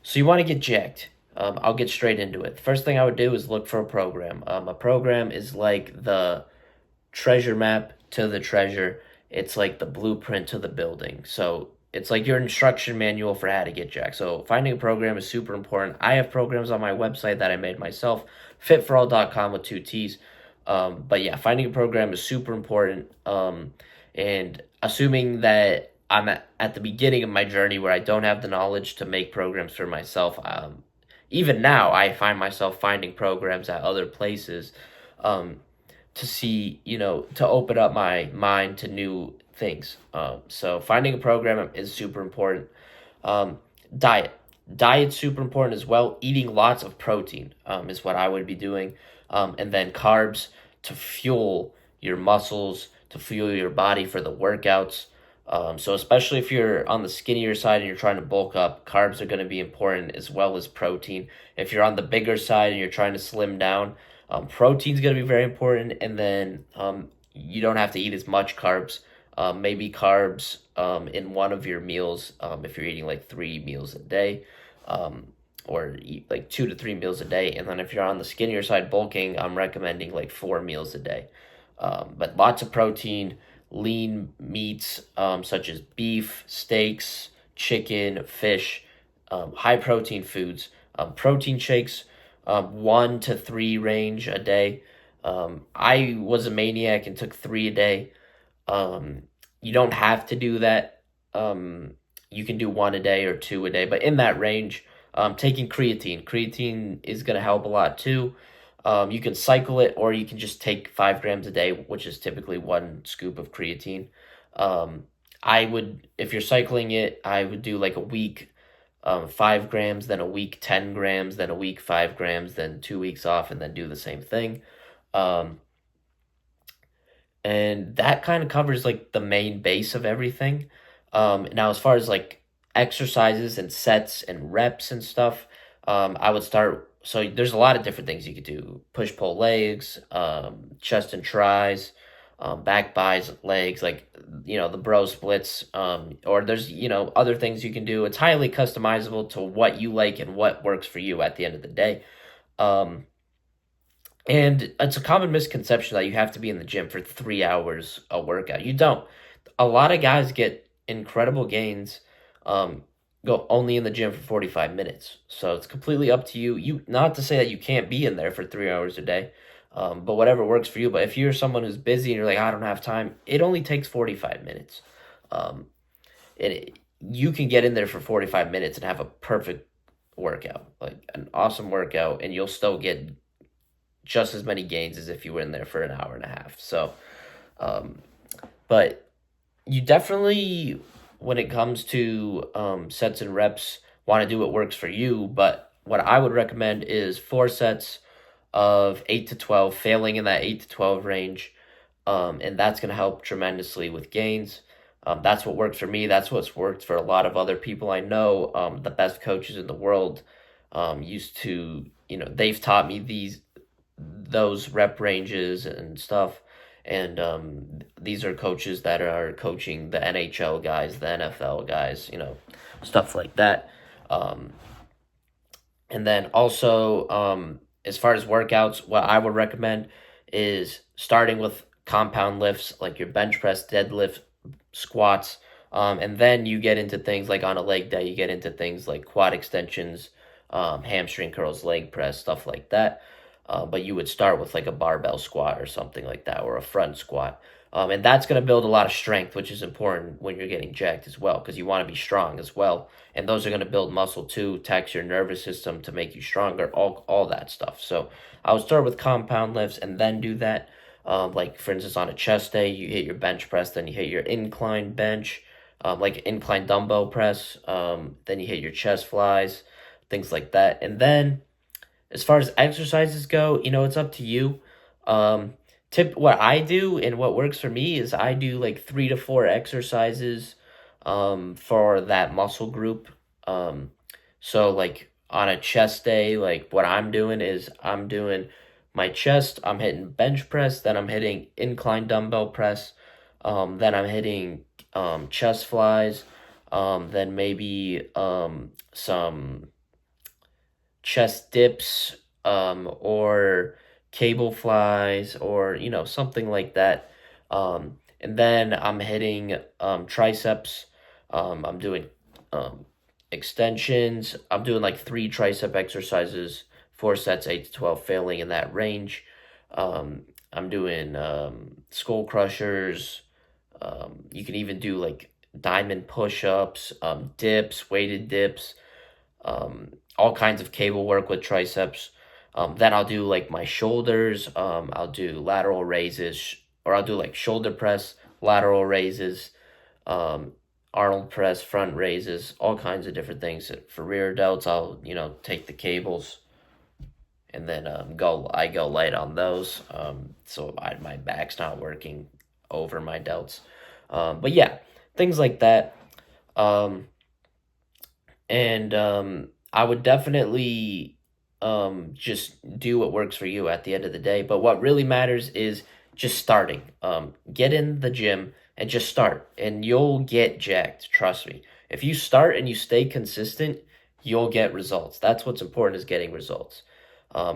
So you want to get jacked. I'll get straight into it. The first thing I would do is look for a program. A program is like the treasure map to the treasure. It's like the blueprint to the building. So it's like your instruction manual for how to get jacked. So finding a program is super important. I have programs on my website that I made myself, fitforall.com with two T's. But yeah, finding a program is super important. And assuming that I'm at the beginning of my journey where I don't have the knowledge to make programs for myself, even now I find myself finding programs at other places. Um, to see, to open up my mind to new things. So finding a program is super important. Um, diet. Diet's super important as well. Eating lots of protein is what I would be doing. And then carbs to fuel your muscles, to fuel your body for the workouts. So especially if you're on the skinnier side and you're trying to bulk up, carbs are going to be important as well as protein. If you're on the bigger side and you're trying to slim down, protein's going to be very important. And then you don't have to eat as much carbs. Maybe carbs in one of your meals if you're eating like 3 meals a day, um, or eat like 2 to 3 meals a day. And then if you're on the skinnier side bulking, I'm recommending like 4 meals a day. But lots of protein, lean meats such as beef, steaks, chicken, fish, high protein foods, protein shakes, 1 to 3 range a day. I was a maniac and took 3 a day. Um, you don't have to do that. You can do 1 a day or 2 a day, but in that range, taking creatine. Creatine is going to help a lot too. You can cycle it, or you can just take 5 grams a day, which is typically 1 scoop of creatine. Um, if you're cycling it, I would do like a week, 5 grams, then a week 10 grams, then a week 5 grams, then 2 weeks off, and then do the same thing. Um, and that kind of covers like the main base of everything. Now, as far as like exercises and sets and reps and stuff, I would start. So there's a lot of different things you could do: push pull legs, chest and tries, back buys legs, like the bro splits, or there's other things you can do. It's highly customizable to what you like and what works for you at the end of the day. Um, and it's a common misconception that you have to be in the gym for 3 hours a workout. You don't. A lot of guys get incredible gains, um, go only in the gym for 45 minutes. So it's completely up to you. Not to say that you can't be in there for 3 hours a day, but whatever works for you. But if you're someone who's busy and you're like, I don't have time, it only takes 45 minutes. Um, you can get in there for 45 minutes and have a perfect workout, like an awesome workout, and you'll still get just as many gains as if you were in there for an hour and a half. So, um, but you definitely, when it comes to sets and reps, want to do what works for you. But what I would recommend is 4 sets of 8 to 12, failing in that 8 to 12 range. And that's going to help tremendously with gains. That's what worked for me. That's what's worked for a lot of other people I know. The best coaches in the world used to, they've taught me those rep ranges and stuff. And these are coaches that are coaching the NHL guys, the NFL guys, stuff like that. Um, and then also, as far as workouts, what I would recommend is starting with compound lifts like your bench press, deadlift, squats. And then you get into things like on a leg day, you get into things like quad extensions, hamstring curls, leg press, stuff like that. But you would start with like a barbell squat or something like that, or a front squat. And that's going to build a lot of strength, which is important when you're getting jacked as well, because you want to be strong as well. And those are going to build muscle too, tax your nervous system to make you stronger, all that stuff. So I would start with compound lifts and then do that. Like for instance, on a chest day, you hit your bench press, then you hit your incline bench, like incline dumbbell press. Then you hit your chest flies, things like that. And then as far as exercises go, it's up to you. Um, what I do and what works for me is I do like 3 to 4 exercises for that muscle group. Um, so like on a chest day, like what I'm doing is I'm doing my chest, I'm hitting bench press, then I'm hitting incline dumbbell press, then I'm hitting chest flies, then maybe some chest dips, or cable flies, or something like that. And then I'm hitting triceps. I'm doing um, extensions. I'm doing like 3 tricep exercises, 4 sets, 8 to 12, failing in that range. I'm doing skull crushers. You can even do like diamond push-ups, dips, weighted dips, all kinds of cable work with triceps. Then I'll do like my shoulders. I'll do lateral raises, or I'll do like shoulder press, lateral raises, um, Arnold press, front raises, all kinds of different things. For rear delts, I'll take the cables and then I go light on those. So my back's not working over my delts. But yeah, things like that. Um, and I would definitely just do what works for you at the end of the day. But what really matters is just starting. Get in the gym and just start, and you'll get jacked. Trust me. If you start and you stay consistent, you'll get results. That's what's important, is getting results.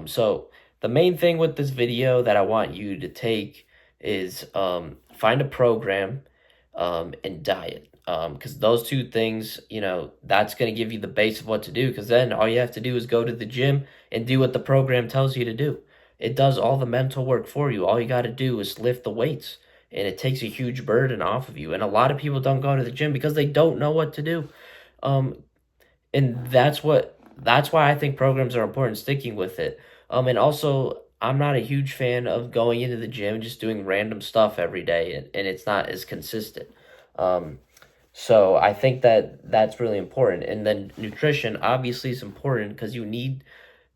So the main thing with this video that I want you to take is find a program and diet. Because those two things, that's going to give you the base of what to do. Because then all you have to do is go to the gym and do what the program tells you to do. It does all the mental work for you. All you got to do is lift the weights, and it takes a huge burden off of you. And a lot of people don't go to the gym because they don't know what to do. Um, and that's why I think programs are important, sticking with it. And also, I'm not a huge fan of going into the gym and just doing random stuff every day, and it's not as consistent. Um, so I think that that's really important. And then nutrition obviously is important because you need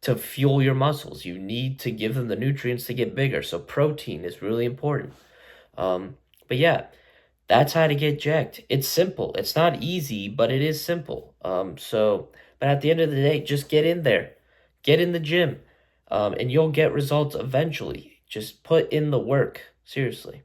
to fuel your muscles. You need to give them the nutrients to get bigger. So protein is really important. But yeah, that's how to get jacked. It's simple. It's not easy, but it is simple. But at the end of the day, just get in there, get in the gym, and you'll get results eventually. Just put in the work. Seriously.